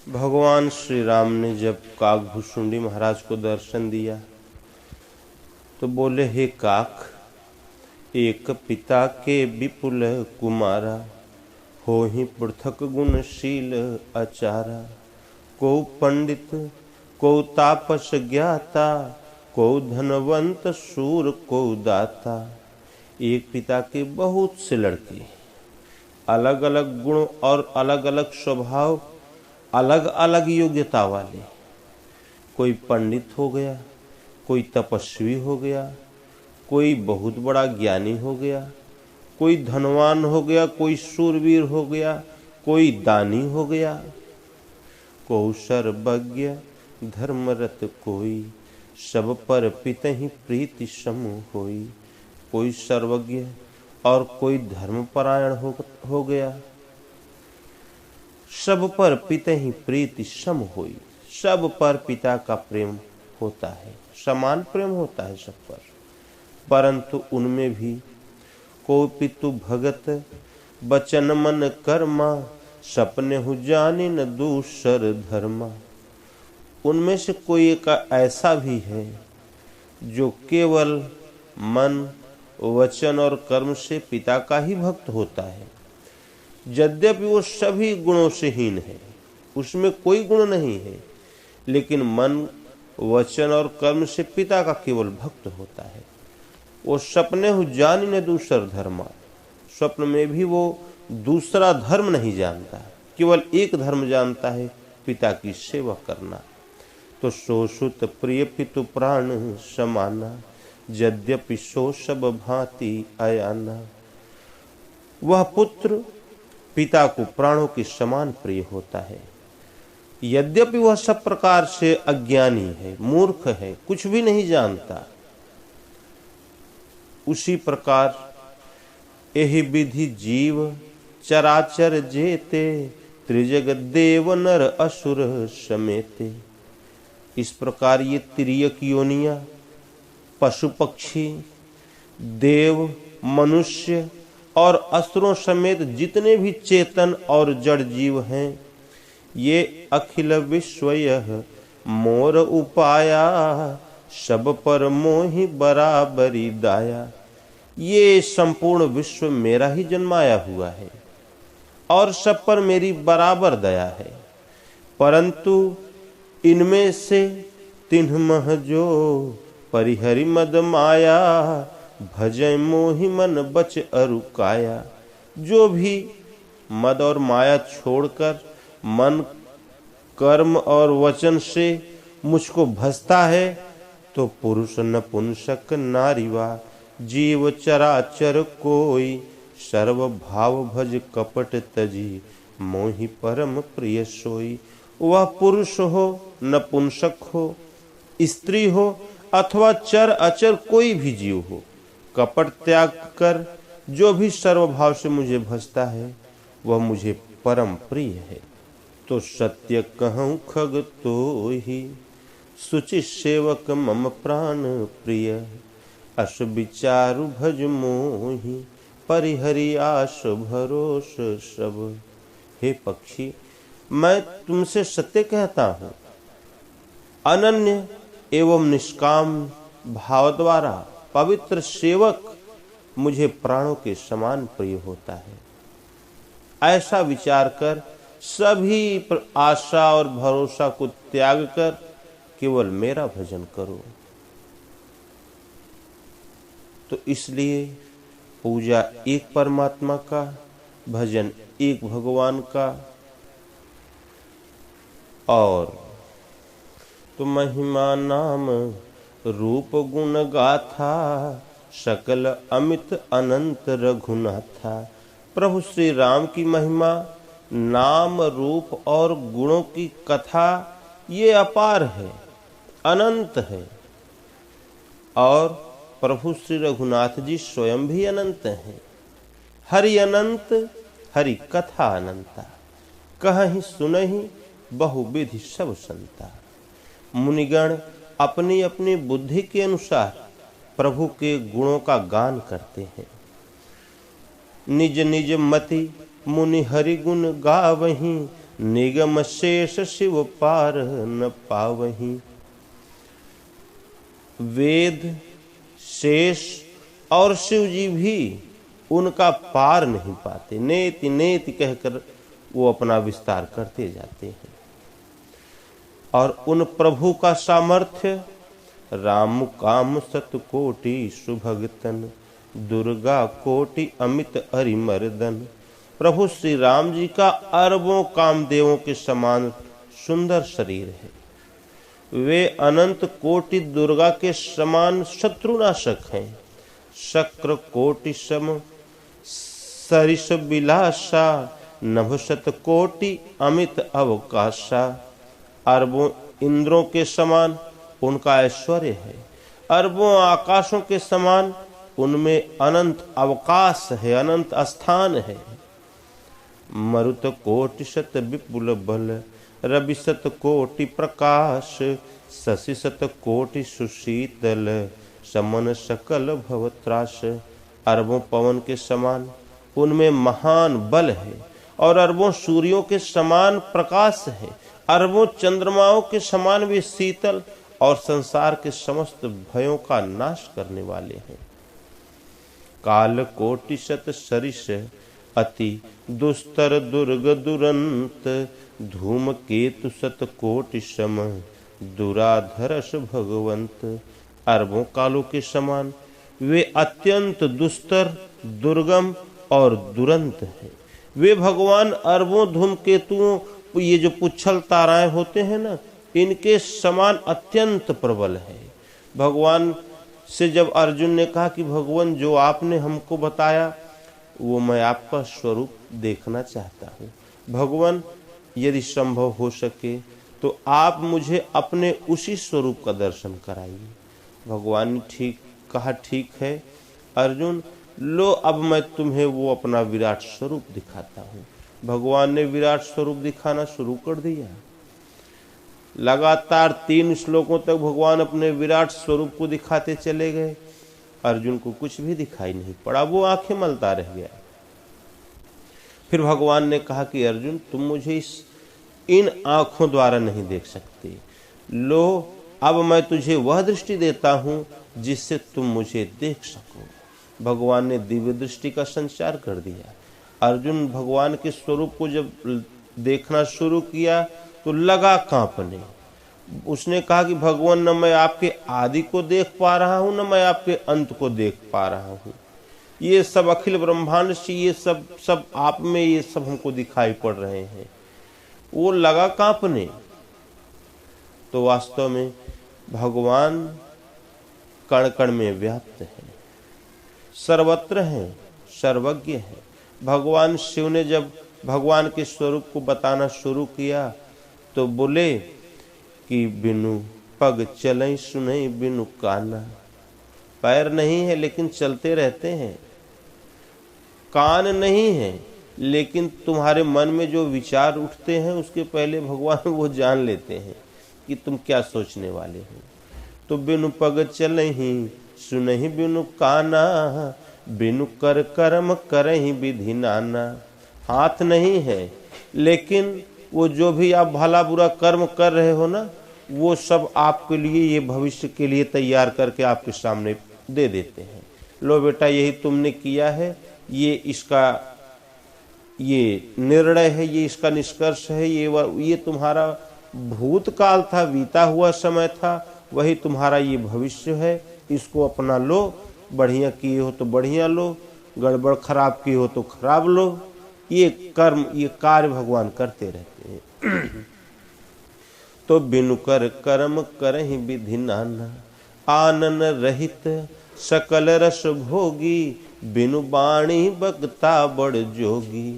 भगवान श्री राम ने जब काकभुसुंडी महाराज को दर्शन दिया तो बोले, हे काक, एक पिता के विपुल कुमारा, हो ही पृथक गुणशील आचारा। को पंडित को तापस ज्ञाता, को धनवंत शूर को दाता। एक पिता के बहुत से लड़के, अलग अलग गुण और अलग अलग स्वभाव, अलग अलग योग्यता वाले। कोई पंडित हो गया, कोई तपस्वी हो गया, कोई बहुत बड़ा ज्ञानी हो गया, कोई धनवान हो गया, कोई शूरवीर हो गया, कोई दानी हो गया। को सर्वज्ञ धर्मरत कोई, सब पर पितहि प्रीति सम होई। कोई सर्वज्ञ और कोई धर्मपरायण हो गया। सब पर पितहि प्रीति सम होई। सब पर पिता का प्रेम होता है, समान प्रेम होता है सब पर। परंतु उनमें भी को पितु भगत, बचन मन कर्मा, सपने हु जानी न दूसर धर्मा। उनमें से कोई एक ऐसा भी है जो केवल मन, वचन और कर्म से पिता का ही भक्त होता है। यद्यपि वो सभी गुणों से हीन है, उसमें कोई गुण नहीं है, लेकिन मन, वचन और कर्म से पिता का केवल भक्त होता है। वो सपने हु जानी न दूसर धर्मा। स्वप्न में भी वो दूसरा धर्म नहीं जानता, केवल एक धर्म जानता है, पिता की सेवा करना। तो सो सुत प्रिय पितु प्राण समाना, यद्यपि सो सब भांति अयाना। वह पुत्र पिता को प्राणों के समान प्रिय होता है, यद्यपि वह सब प्रकार से अज्ञानी है, मूर्ख है, कुछ भी नहीं जानता। उसी प्रकार एहि विधि जीव चराचर जेते, त्रिजग देव नर असुर समेते। इस प्रकार ये तिर्यक योनियां, पशु पक्षी, देव, मनुष्य और असुरों समेत जितने भी चेतन और जड़ जीव हैं, ये अखिल विश्व यह मोर उपाया, सब पर मोहि बराबरी दाया। ये संपूर्ण विश्व मेरा ही जन्माया हुआ है और सब पर मेरी बराबर दया है। परंतु इनमें से तिन्ह मह जो परिहरि मद माया, भजय मोहि मन बच अरुकाया। जो भी मद और माया छोड़कर मन, कर्म और वचन से मुझको भजता है, तो पुरुष नपुंसक नारीवा, जीव चराचर कोई, सर्व भाव भज कपट तजी, मोहि परम प्रिय सोई। वह पुरुष हो, नपुंसक हो, स्त्री हो अथवा चर अचर कोई भी जीव हो, कपट त्याग कर जो भी सर्वभाव से मुझे भजता है, वह मुझे परम प्रिय है। तो सत्य कहूँ खग तो ही, सुचि सेवक मम प्राण प्रिय, अस विचारु भज मोहि, परिहरि आस भरोस सब। हे पक्षी, मैं तुमसे सत्य कहता हूँ, अनन्य एवं निष्काम भाव द्वारा पवित्र सेवक मुझे प्राणों के समान प्रिय होता है। ऐसा विचार कर सभी आशा और भरोसा को त्याग कर केवल मेरा भजन करो। तो इसलिए पूजा एक परमात्मा का, भजन एक भगवान का। और तो महिमा नाम रूप गुण गाथा, सकल अमित अनंत रघुनाथा। प्रभु श्री राम की महिमा, नाम, रूप और गुणों की कथा ये अपार है, अनंत है। और प्रभु श्री रघुनाथ जी स्वयं भी अनंत हैं। हरि अनंत, हरि कथा अनंता, कहहि सुनहि बहुविधि सब संता। मुनिगण अपनी अपनी बुद्धि के अनुसार प्रभु के गुणों का गान करते हैं। निज निज मति मुनि हरि गुण गावहीं, निगम शेष शिव पार न पावहीं। वेद शेष और शिव जी भी उनका पार नहीं पाते। नेति नेति कहकर वो अपना विस्तार करते जाते हैं। और उन प्रभु का सामर्थ्य राम काम सतकोटि सुभगतन, दुर्गा कोटि अमित अरिमर्दन। प्रभु श्री राम जी का अरबों कामदेवों के समान सुंदर शरीर है। वे अनंत कोटि दुर्गा के समान शत्रुनाशक हैं। शक्र कोटि सम सरिस बिलासा, नभशत कोटि अमित अवकाशा। अरबों इंद्रों के समान उनका ऐश्वर्य है। अरबों आकाशों के समान उनमें अनंत अवकाश है, अनंत स्थान है। मरुत कोटि शत विपुल बल, रवि शत कोटि प्रकाश। शशि शत कोटि सुशीतल, समन सकल भवत्रास। अरबों पवन के समान उनमें महान बल है और अरबों सूर्यों के समान प्रकाश है। अरबों चंद्रमाओं के समान वे शीतल और संसार के समस्त भयों का नाश करने वाले हैं। काल कोटि शत सरिस, अति दुस्तर दुर्ग दुरंत। धूम केतु शत कोटि सम, दुराधरस भगवंत। अरबों कालों के समान वे अत्यंत दुस्तर, दुर्गम और दुरंत हैं। वे भगवान अरबों धूमकेतुओं, ये जो पुच्छल ताराएं होते हैं ना, इनके समान अत्यंत प्रबल है। भगवान से जब अर्जुन ने कहा कि भगवान जो आपने हमको बताया वो मैं आपका स्वरूप देखना चाहता हूँ, भगवान यदि संभव हो सके तो आप मुझे अपने उसी स्वरूप का दर्शन कराइए। भगवान ने ठीक कहा, ठीक है अर्जुन, लो अब मैं तुम्हें वो अपना विराट स्वरूप दिखाता हूँ। भगवान ने विराट स्वरूप दिखाना शुरू कर दिया। लगातार 3 श्लोकों तक भगवान अपने विराट स्वरूप को दिखाते चले गए। अर्जुन को कुछ भी दिखाई नहीं पड़ा, वो आंखें मलता रह गया। फिर भगवान ने कहा कि अर्जुन तुम मुझे इन आंखों द्वारा नहीं देख सकते, लो अब मैं तुझे वह दृष्टि देता हूँ जिससे तुम मुझे देख सको। भगवान ने दिव्य दृष्टि का संचार कर दिया। अर्जुन भगवान के स्वरूप को जब देखना शुरू किया तो लगा कांपने। उसने कहा कि भगवान न मैं आपके आदि को देख पा रहा हूँ, न मैं आपके अंत को देख पा रहा हूँ। ये सब अखिल ब्रह्मांड से ये सब आप में ये सब हमको दिखाई पड़ रहे हैं। वो लगा कांपने। तो वास्तव में भगवान कण कण में व्याप्त है, सर्वत्र है, सर्वज्ञ है। भगवान शिव ने जब भगवान के स्वरूप को बताना शुरू किया तो बोले कि बिनु पग चलें सुने बिनु काना। पैर नहीं है लेकिन चलते रहते हैं, कान नहीं है लेकिन तुम्हारे मन में जो विचार उठते हैं उसके पहले भगवान वो जान लेते हैं कि तुम क्या सोचने वाले हो। तो बिनु पग चले ही सुनहि बिनु काना, बिनु कर कर्म करहि विधि नाना। हाथ नहीं है लेकिन वो जो भी आप भला बुरा कर्म कर रहे हो ना, वो सब आपके लिए, ये भविष्य के लिए तैयार करके आपके सामने दे देते हैं। लो बेटा यही तुमने किया है, ये निर्णय है, ये इसका निष्कर्ष है, ये तुम्हारा भूतकाल था, बीता हुआ समय था, वही तुम्हारा ये भविष्य है। इसको अपना लो, बढ़िया किए हो तो बढ़िया लो, गड़बड़ खराब किए हो तो खराब लो। ये कर्म, ये कार्य भगवान करते रहते हैं। तो बिनु कर कर्म करहि विधि नाना, आनन रहित सकल रस भोगी। बिनु बाणी बगता बड़ जोगी,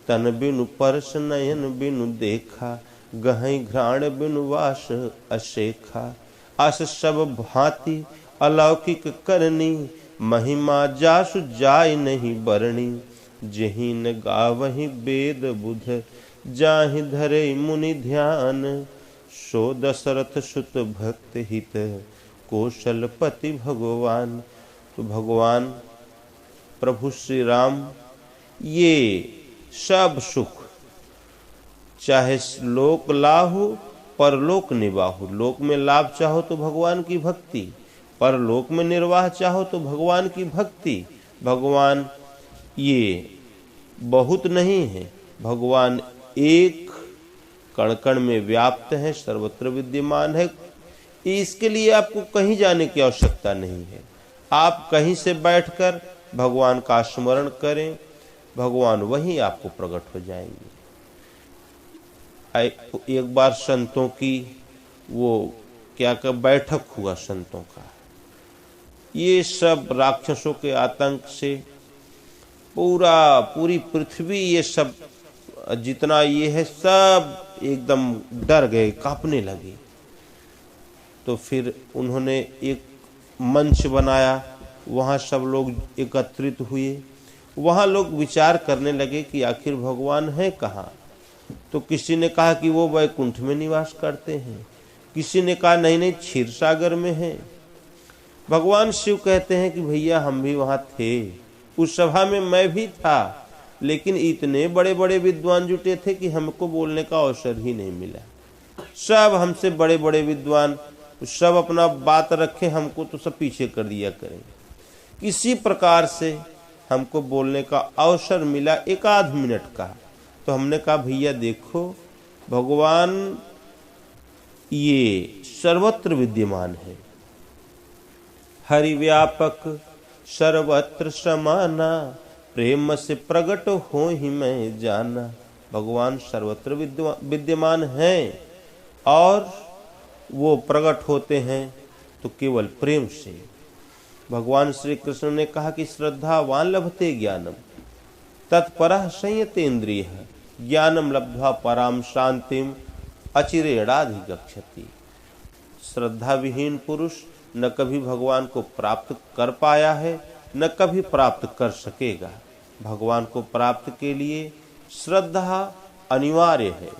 तन बिनु परस नयन बिनु देखा। गहै घ्राण बिनु वास अशेखा। अस सब भांति अलौकिक करनी, महिमा जासु जाय नहीं बरणी। जहीं न गावहि वेद बुध, जाहि धरे मुनि ध्यान। सो दशरथ सुत भक्त हित, कौशलपति भगवान। तो भगवान प्रभु श्री राम ये सब सुख चाहे लोक लाहु परलोक निवाहु। लोक में लाभ चाहो तो भगवान की भक्ति, परलोक में निर्वाह चाहो तो भगवान की भक्ति। भगवान ये बहुत नहीं है, भगवान एक कण कण में व्याप्त है, सर्वत्र विद्यमान है। इसके लिए आपको कहीं जाने की आवश्यकता नहीं है। आप कहीं से बैठकर भगवान का स्मरण करें, भगवान वहीं आपको प्रकट हो जाएंगे। एक बार संतों की वो क्या कर बैठक हुआ संतों का, ये सब राक्षसों के आतंक से पूरी पृथ्वी, ये सब जितना ये है सब एकदम डर गए, कांपने लगे। तो फिर उन्होंने एक मंच बनाया, वहाँ सब लोग एकत्रित हुए। वहाँ लोग विचार करने लगे कि आखिर भगवान है कहाँ। तो किसी ने कहा कि वो वैकुंठ में निवास करते हैं, किसी ने कहा नहीं नहीं क्षीर सागर में है। भगवान शिव कहते हैं कि भैया हम भी वहाँ थे, उस सभा में मैं भी था, लेकिन इतने बड़े बड़े विद्वान जुटे थे कि हमको बोलने का अवसर ही नहीं मिला। सब हमसे बड़े बड़े विद्वान सब अपना बात रखे, हमको तो सब पीछे कर दिया करें। किसी प्रकार से हमको बोलने का अवसर मिला, एक आध मिनट का। तो हमने कहा भैया देखो, भगवान ये सर्वत्र विद्यमान है, हरि व्यापक सर्वत्र समाना, प्रेम से प्रकट हो ही मैं जाना। भगवान सर्वत्र विद्यमान हैं और वो प्रकट होते हैं तो केवल प्रेम से। भगवान श्री कृष्ण ने कहा कि श्रद्धावान लभते ज्ञानम तत्परः संयतेन्द्रियः, ज्ञानम लब्ध्वा पराम शांतिम अचिरेणाधिगच्छति। श्रद्धा विहीन पुरुष न कभी भगवान को प्राप्त कर पाया है, न कभी प्राप्त कर सकेगा। भगवान को प्राप्त के लिए श्रद्धा अनिवार्य है।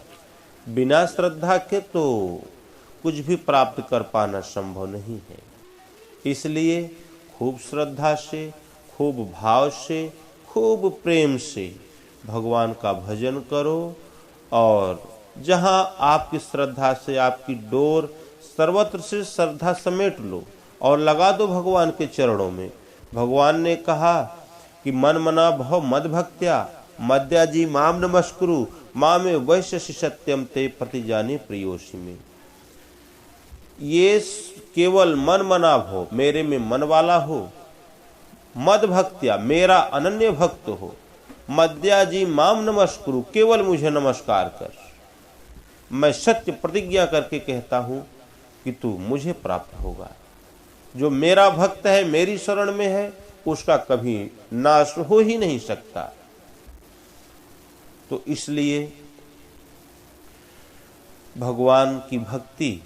बिना श्रद्धा के तो कुछ भी प्राप्त कर पाना संभव नहीं है। इसलिए खूब श्रद्धा से, खूब भाव से, खूब प्रेम से भगवान का भजन करो। और जहाँ आपकी श्रद्धा से आपकी डोर, सर्वत्र से श्रद्धा समेट लो और लगा दो भगवान के चरणों में। भगवान ने कहा कि मन मना भव मद भक्त्या मद्याजी माम नमस्कुरु मामे वैश्यसि सत्यम ते प्रतिजाने प्रियोषि में। ये केवल मन मना हो, मेरे में मन वाला हो, मद भक्त्या मेरा अनन्य भक्त हो, मद्याजी माम नमस्कुरु केवल मुझे नमस्कार कर। मैं सत्य प्रतिज्ञा करके कहता हूं कि तू मुझे प्राप्त होगा। जो मेरा भक्त है, मेरी शरण में है, उसका कभी नाश हो ही नहीं सकता। तो इसलिए भगवान की भक्ति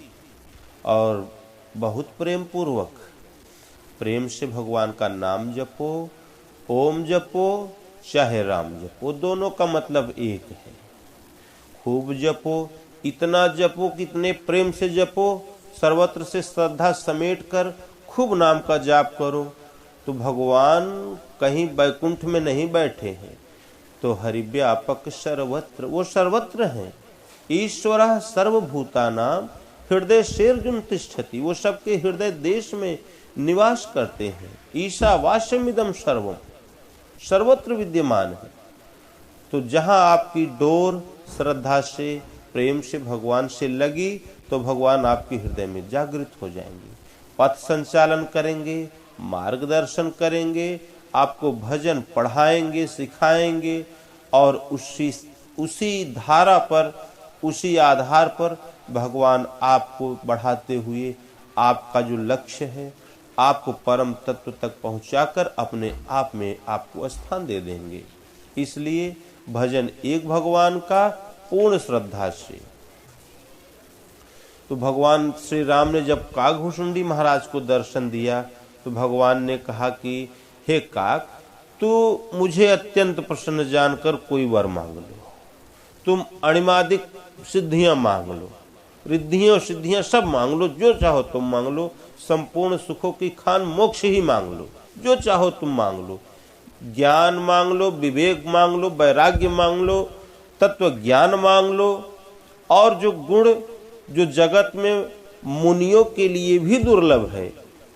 और बहुत प्रेम पूर्वक, प्रेम से भगवान का नाम जपो, ओम जपो चाहे राम जपो, दोनों का मतलब एक है। खूब जपो, इतना जपो कितने प्रेम से जपो, सर्वत्र से श्रद्धा समेट कर खूब नाम का जाप करो। तो भगवान कहीं वैकुंठ में नहीं बैठे हैं, तो हरि व्यापक सर्वत्र, वो सर्वत्र हैं। ईश्वरः सर्वभूतानां हृदय शेर्जुन तिष्ठति, वो सबके हृदय देश में निवास करते हैं। ईशावास्यमिदं सर्वम, सर्वत्र विद्यमान है। तो जहां आपकी डोर श्रद्धा से, प्रेम से भगवान से लगी, तो भगवान आपके हृदय में जागृत हो जाएंगे, पथ संचालन करेंगे, मार्गदर्शन करेंगे, आपको भजन पढ़ाएंगे, सिखाएंगे और उसी धारा पर, उसी आधार पर भगवान आपको बढ़ाते हुए आपका जो लक्ष्य है, आपको परम तत्व तक पहुंचाकर अपने आप में आपको स्थान दे देंगे। इसलिए भजन एक भगवान का पूर्ण श्रद्धा से। तो भगवान श्री राम ने जब काकभूषुंडी महाराज को दर्शन दिया, तो भगवान ने कहा कि हे काक, तू मुझे अत्यंत प्रसन्न जानकर कोई वर मांग लो, तुम अणिमादिक सिद्धियां मांग लो, रिद्धियां सिद्धियां सब मांग लो, जो चाहो तुम मांग लो, संपूर्ण सुखों की खान मोक्ष ही मांग लो, जो चाहो तुम मांग लो, ज्ञान मांग लो, विवेक मांग लो, वैराग्य मांग लो, तत्व ज्ञान मांग लो, और जो गुण जो जगत में मुनियों के लिए भी दुर्लभ है,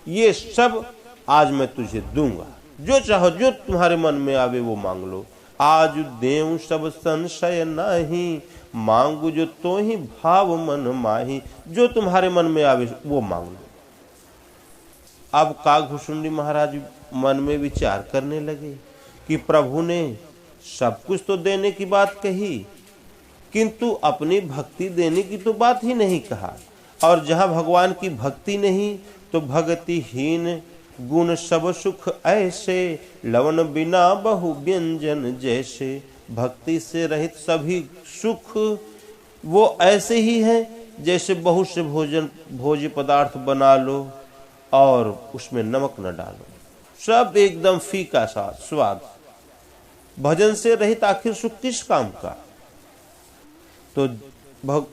ये सब आज मैं तुझे दूंगा। जो चाहो, जो तुम्हारे मन में आवे वो मांग लो। आज देव सब संशय नहीं, मांगू जो तो ही भाव मन माही। जो तुम्हारे मन में आवे वो मांग लो। अब काकभूषुंडी महाराज मन में विचार करने लगे कि प्रभु ने सब कुछ तो देने की बात कही, किंतु अपनी भक्ति देने की तो बात ही नहीं कहा। और जहाँ भगवान की भक्ति नहीं तो भक्तिहीन गुण सब सुख ऐसे, लवण बिना बहु व्यंजन जैसे। भक्ति से रहित सभी सुख वो ऐसे ही हैं जैसे बहुत से भोज्य पदार्थ बना लो और उसमें नमक न डालो, सब एकदम फीका सा स्वाद। भजन से रहित आखिर सुख किस काम का। तो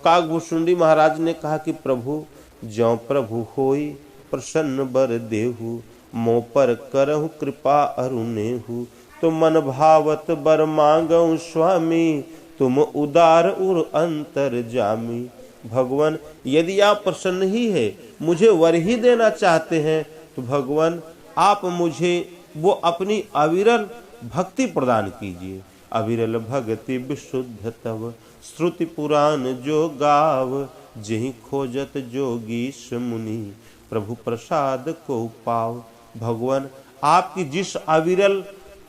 काकभूषुंडी महाराज ने कहा कि प्रभु, ज्यों प्रभु होई प्रसन्न बर देहु, मों पर करहु कृपा अरुनेहु। तो मन भावत बर मांगऊ स्वामी, तुम उदार उर अंतर जामी। भगवान, यदि आप प्रसन्न ही है, मुझे वर ही देना चाहते हैं, तो भगवान आप मुझे वो अपनी अविरल भक्ति प्रदान कीजिए। अविरल भक्ति विशुद्ध तव, श्रुति पुराण जो गाव। जही खोजत जोगीश मुनि, प्रभु प्रसाद को पाव। भगवान, आपकी जिस अविरल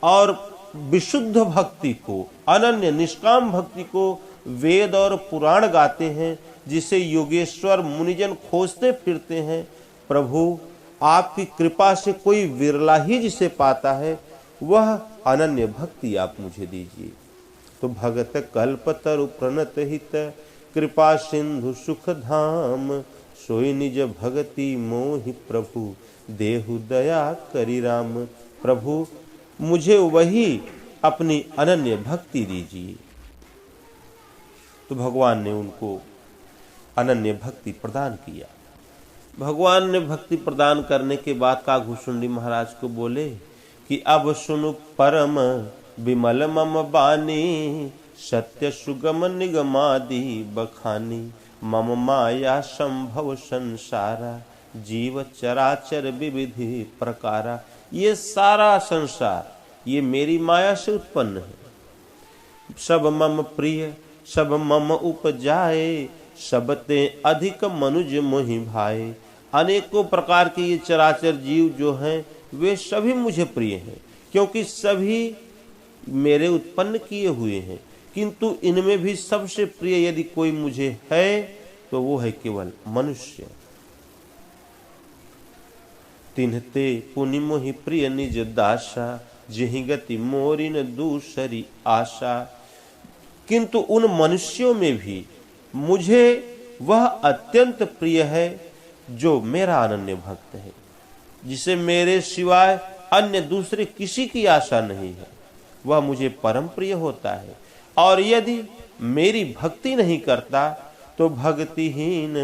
और विशुद्ध भक्ति को, अनन्य निष्काम भक्ति को वेद और पुराण गाते हैं, जिसे योगेश्वर मुनिजन खोजते फिरते हैं, प्रभु आपकी कृपा से कोई विरला ही जिसे पाता है, वह अनन्य भक्ति आप मुझे दीजिए। तो भगत कल्पतरु प्रणत हित, कृपा सिंधु सुख धाम। सोई निज भगति मोहि प्रभु, देहु दया करी राम। प्रभु मुझे वही अपनी अनन्य भक्ति दीजिए। तो भगवान ने उनको अनन्य भक्ति प्रदान किया। भगवान ने भक्ति प्रदान करने के बाद काकभूषुंडी महाराज को बोले कि अब सुनु परम विमल मम बानी, सत्य सुगम निगमादि बखानी। मम माया संभव संसारा, जीव चराचर विविधि प्रकारा। ये सारा संसार ये मेरी माया से उत्पन्न है। सब मम प्रिय सब मम उपजाए, सबते अधिक मनुज मोहि भाए। अनेकों प्रकार के ये चराचर जीव जो हैं वे सभी मुझे प्रिय हैं, क्योंकि सभी मेरे उत्पन्न किए हुए हैं। किंतु इनमें भी सबसे प्रिय यदि कोई मुझे है तो वो है केवल मनुष्य। तिन्हते पुनि मोहि प्रिय निज दासा, जहि गति मोरी न दूसरी आशा। किंतु उन मनुष्यों में भी मुझे वह अत्यंत प्रिय है जो मेरा अनन्य भक्त है, जिसे मेरे सिवाय अन्य दूसरे किसी की आशा नहीं है, वह मुझे परम प्रिय होता है। और यदि मेरी भक्ति नहीं करता तो भक्तिहीन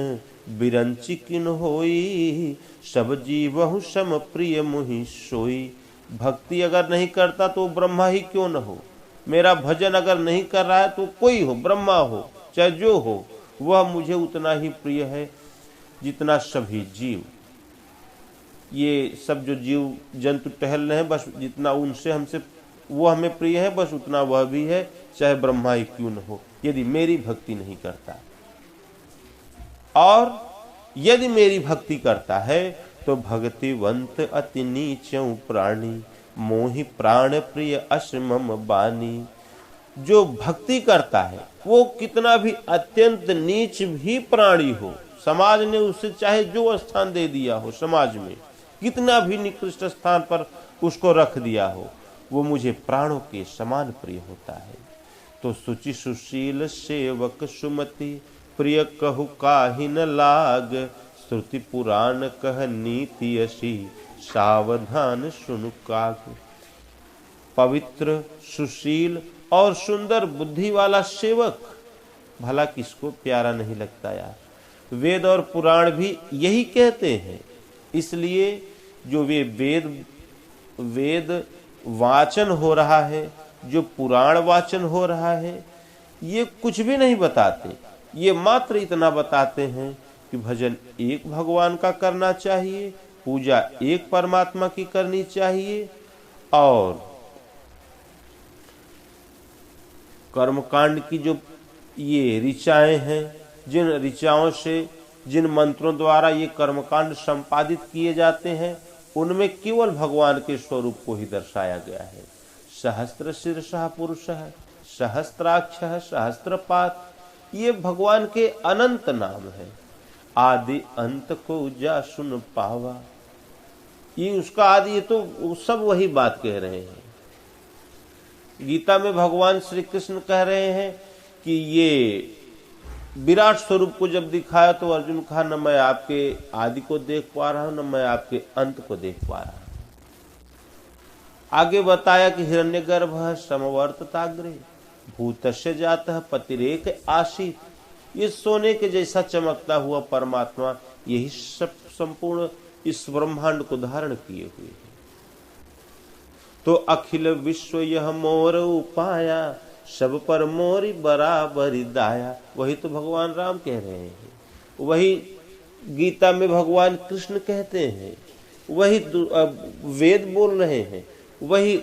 बिरंची किन होई, सब जीवहु सम प्रिय मुहि सोई। भक्ति अगर नहीं करता तो ब्रह्मा ही क्यों न हो। मेरा भजन अगर नहीं कर रहा है तो कोई हो, ब्रह्मा हो चाहे जो हो, वह मुझे उतना ही प्रिय है जितना सभी जीव। ये सब जो जीव जंतु टहल रहे हैं, बस जितना उनसे हमसे वो हमें प्रिय है, बस उतना वह भी है, चाहे ब्रह्मा ही क्यों न हो, यदि मेरी भक्ति नहीं करता। और यदि मेरी भक्ति करता है तो भक्तिवंत अति नीचौ प्राणी, मोहि प्राण प्रिय अश्मम बानी। जो भक्ति करता है वो कितना भी अत्यंत नीच भी प्राणी हो, समाज ने उसे चाहे जो स्थान दे दिया हो, समाज में कितना भी निकृष्ट स्थान पर उसको रख दिया हो, वो मुझे प्राणों के समान प्रिय होता है। तो सुचि सुशील सेवक सुमति, प्रिय कहु काहि न लाग। श्रुति पुराण कह नीति असी, सावधान सुनु काग। पवित्र सुशील और सुंदर बुद्धि वाला सेवक भला किसको प्यारा नहीं लगता यार। वेद और पुराण भी यही कहते हैं। इसलिए जो वे वेद वाचन हो रहा है, जो पुराण वाचन हो रहा है, ये कुछ भी नहीं बताते। ये मात्र इतना बताते हैं कि भजन एक भगवान का करना चाहिए, पूजा एक परमात्मा की करनी चाहिए, और कर्मकांड की जो ये ऋचाएं हैं, जिन ऋचाओं से, जिन मंत्रों द्वारा ये कर्मकांड संपादित किए जाते हैं, उनमें केवल भगवान के स्वरूप को ही दर्शाया गया है। सहस्त्र शीर्षः पुरुषः, सहस्त्राक्षः सहस्त्रपाद, ये भगवान के अनंत नाम है। आदि अंत को जा सुन पावा, ये उसका आदि, ये तो सब वही बात कह रहे हैं। गीता में भगवान श्री कृष्ण कह रहे हैं कि ये विराट स्वरूप को जब दिखाया तो अर्जुन कहा, न मैं आपके आदि को देख पा रहा हूं, न मैं आपके अंत को देख पा रहा हूं। आगे बताया कि हिरण्यगर्भः समवर्तताग्रे, भूतस्य जातः पतिरेक आसीत, ये सोने के जैसा चमकता हुआ परमात्मा यही सब संपूर्ण इस ब्रह्मांड को धारण किए हुए है। तो अखिल विश्व यह मोर उपाया, सब पर मोरी बराबरी दाया, वही तो भगवान राम कह रहे हैं, वही गीता में भगवान कृष्ण कहते हैं, वही वेद बोल रहे हैं, वही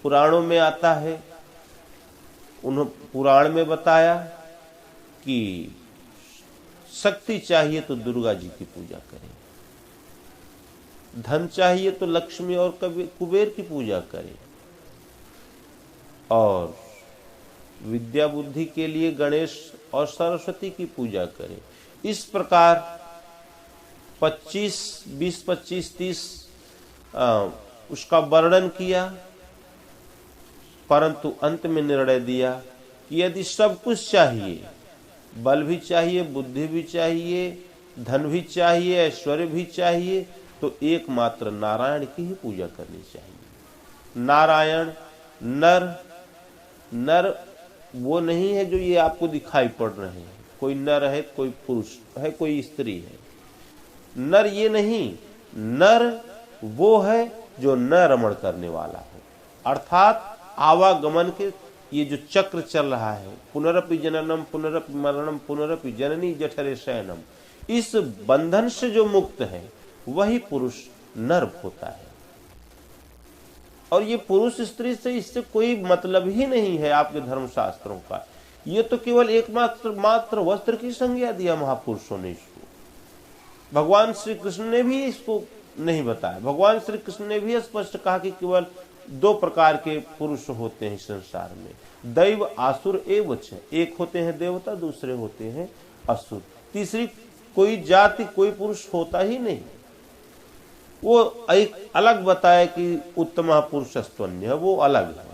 पुराणों में आता है। उन्होंने पुराण में बताया कि शक्ति चाहिए तो दुर्गा जी की पूजा करें, धन चाहिए तो लक्ष्मी और कुबेर की पूजा करें, और विद्या बुद्धि के लिए गणेश और सरस्वती की पूजा करें। इस प्रकार 20, 25, 30 उसका वर्णन किया, परंतु अंत में निर्णय दिया कि यदि सब कुछ चाहिए, बल भी चाहिए, बुद्धि भी चाहिए, धन भी चाहिए, ऐश्वर्य भी चाहिए, तो एकमात्र नारायण की ही पूजा करनी चाहिए। नारायण नर वो नहीं है जो ये आपको दिखाई पड़ रहे हैं, कोई नर है, कोई पुरुष है, कोई स्त्री है। नर ये नहीं, नर वो है जो न रमण करने वाला हो, अर्थात आवागमन के ये जो चक्र चल रहा है, पुनरपि जननम पुनरपि मरणम पुनरपि जननी जठरे शयनम, इस बंधन से जो मुक्त है वही पुरुष नर होता है। और ये पुरुष स्त्री से इससे कोई मतलब ही नहीं है आपके धर्मशास्त्रों का। ये तो केवल एकमात्र वस्त्र की संज्ञा दिया महापुरुषों ने इसको। भगवान श्री कृष्ण ने भी इसको नहीं बताया। भगवान श्री कृष्ण ने भी स्पष्ट कहा कि केवल 2 प्रकार के पुरुष होते हैं संसार में, दैव आसुर एव च। एक होते हैं देवता, दूसरे होते हैं असुर, तीसरी कोई जाति, कोई पुरुष होता ही नहीं। वो एक अलग बताया कि उत्तम पुरुषस्त्वन्य, वो अलग है।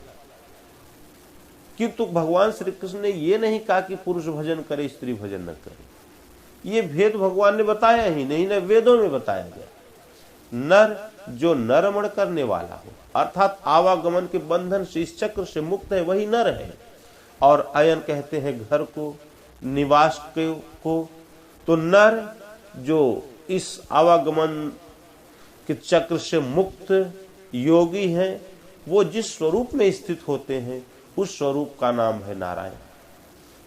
किंतु भगवान श्री कृष्ण ने ये नहीं कहा कि पुरुष भजन करे स्त्री भजन न करे। ये भेद भगवान ने बताया ही नहीं, न वेदों में बताया गया। नर जो नरमण करने वाला हो, अर्थात आवागमन के बंधन से, इस चक्र से मुक्त है, वही नर है। और अयन कहते हैं घर को, निवास को। तो नर जो इस आवागमन के चक्र से मुक्त योगी हैं, वो जिस स्वरूप में स्थित होते हैं उस स्वरूप का नाम है नारायण।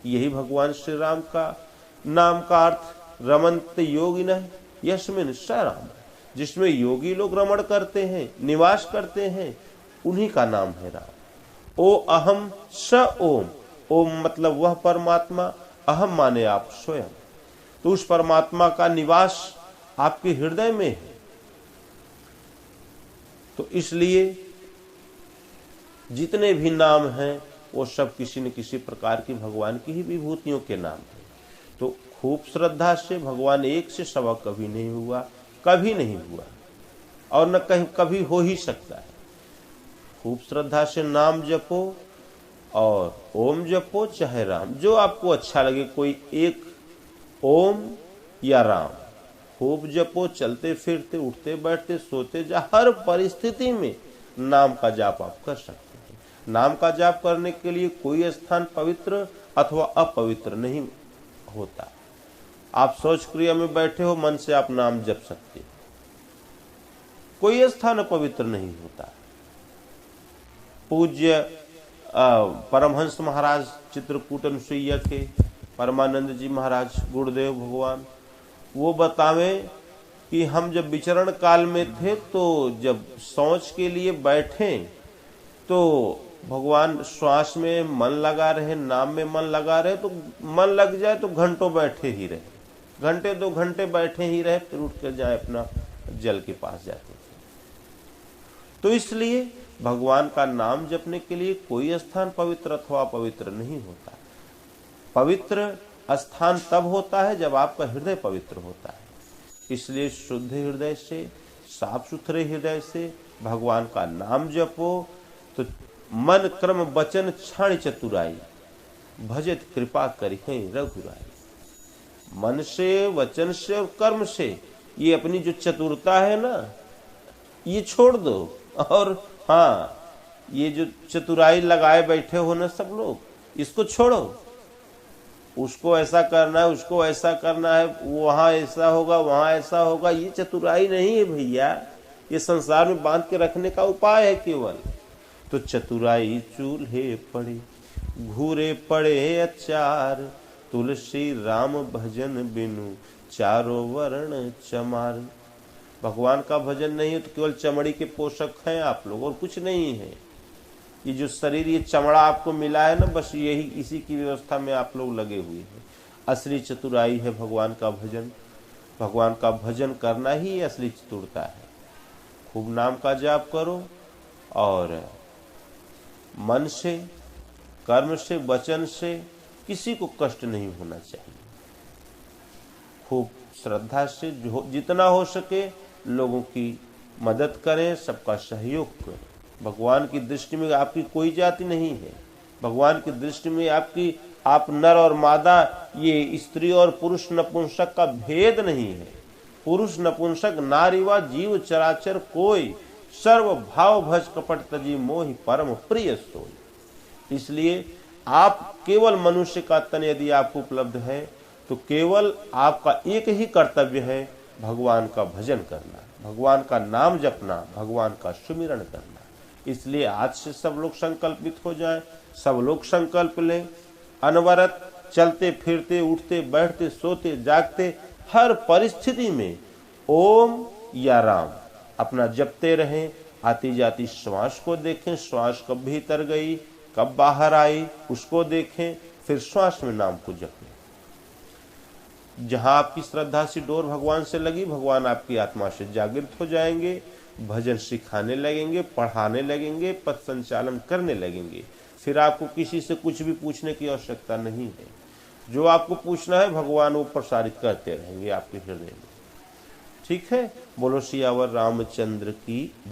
यही भगवान श्री राम का नाम का अर्थ रमन्त योगिनः यस्मिन् स राम, जिसमें योगी लोग रमण करते हैं, निवास करते हैं, उन्हीं का नाम है राम। ओ अहम स ओम, ओम मतलब वह परमात्मा, अहम माने आप स्वयं। तो उस परमात्मा का निवास आपके हृदय में है। तो इसलिए जितने भी नाम हैं वो सब किसी न किसी प्रकार की भगवान की ही विभूतियों के नाम हैं। तो खूब श्रद्धा से भगवान एक से सवा कभी नहीं हुआ, कभी नहीं हुआ, और न कहीं कभी हो ही सकता है। खूब श्रद्धा से नाम जपो और ओम जपो चाहे राम, जो आपको अच्छा लगे, कोई एक ओम या राम, खूब जपो, चलते फिरते, उठते बैठते, सोते जा, हर परिस्थिति में नाम का जाप आप कर सकते हैं। नाम का जाप करने के लिए कोई स्थान पवित्र अथवा अपवित्र नहीं होता। आप शौच क्रिया में बैठे हो, मन से आप नाम जप सकते, कोई स्थान अपवित्र नहीं होता। पूज्य परमहंस महाराज चित्रकूट अनुसुईया के, परमानंद जी महाराज, गुरुदेव भगवान, वो बतावे कि हम जब विचरण काल में थे तो जब शौच के लिए बैठे तो भगवान श्वास में मन लगा रहे, नाम में मन लगा रहे, तो मन लग जाए तो घंटों बैठे ही रहे, घंटे 2 घंटे बैठे ही रहे, फिर उठ कर जाए अपना जल के पास जाते थे। तो इसलिए भगवान का नाम जपने के लिए कोई स्थान पवित्र अथवा पवित्र नहीं होता। पवित्र स्थान तब होता है जब आपका हृदय पवित्र होता है। इसलिए शुद्ध हृदय से, साफ सुथरे हृदय से भगवान का नाम जपो तो मन क्रम वचन क्षण चतुराई, भजत कृपा करिहे रघुराई। मन से, वचन से और कर्म से ये अपनी जो चतुरता है ना, ये छोड़ दो। और हाँ, ये जो चतुराई लगाए बैठे हो ना सब लोग, इसको छोड़ो। उसको ऐसा करना है, उसको ऐसा करना है, वहां ऐसा होगा, वहां ऐसा होगा, ये चतुराई नहीं है भैया। ये संसार में बांध के रखने का उपाय है केवल। तो चतुराई चूल्हे पड़े, घूरे पड़े अचार, तुलसी राम भजन बिनु चारों वर्ण चमार। भगवान का भजन नहीं है तो केवल चमड़ी के पोषक हैं आप लोग, और कुछ नहीं है। ये जो शरीर, ये चमड़ा आपको मिला है ना, बस यही, इसी की व्यवस्था में आप लोग लगे हुए हैं। असली चतुराई है भगवान का भजन। भगवान का भजन करना ही असली चतुरता है। खूब नाम का जाप करो और मन से, कर्म से, वचन से किसी को कष्ट नहीं होना चाहिए। खूब श्रद्धा से जितना हो सके लोगों की मदद करें, सबका सहयोग करें। भगवान की दृष्टि में आपकी कोई जाति नहीं है। भगवान की दृष्टि में आप नर और मादा, ये स्त्री और पुरुष नपुंसक का भेद नहीं है। पुरुष नपुंसक नारी व जीव चराचर कोई, सर्व भाव भज कपट तजी मोहि परम प्रिय सोई। इसलिए आप केवल मनुष्य का तन यदि आपको उपलब्ध है तो केवल आपका एक ही कर्तव्य है, भगवान का भजन करना, भगवान का नाम जपना, भगवान का सुमिरन करना। इसलिए आज से सब लोग संकल्पित हो जाएं, सब लोग संकल्प लें, अनवरत चलते फिरते, उठते बैठते, सोते जागते, हर परिस्थिति में ओम या राम अपना जपते रहें। आती जाती श्वास को देखें, श्वास कब भीतर गई, कब बाहर आई, उसको देखें, फिर श्वास में नाम को जपें। जहां आपकी श्रद्धा सी डोर भगवान से लगी, भगवान आपकी आत्मा से जागृत हो जाएंगे, भजन सिखाने लगेंगे, पढ़ाने लगेंगे, पथ संचालन करने लगेंगे। फिर आपको किसी से कुछ भी पूछने की आवश्यकता नहीं है। जो आपको पूछना है भगवान वो प्रसारित करते रहेंगे आपके हृदय में। ठीक है, बोलो सियावर रामचंद्र की।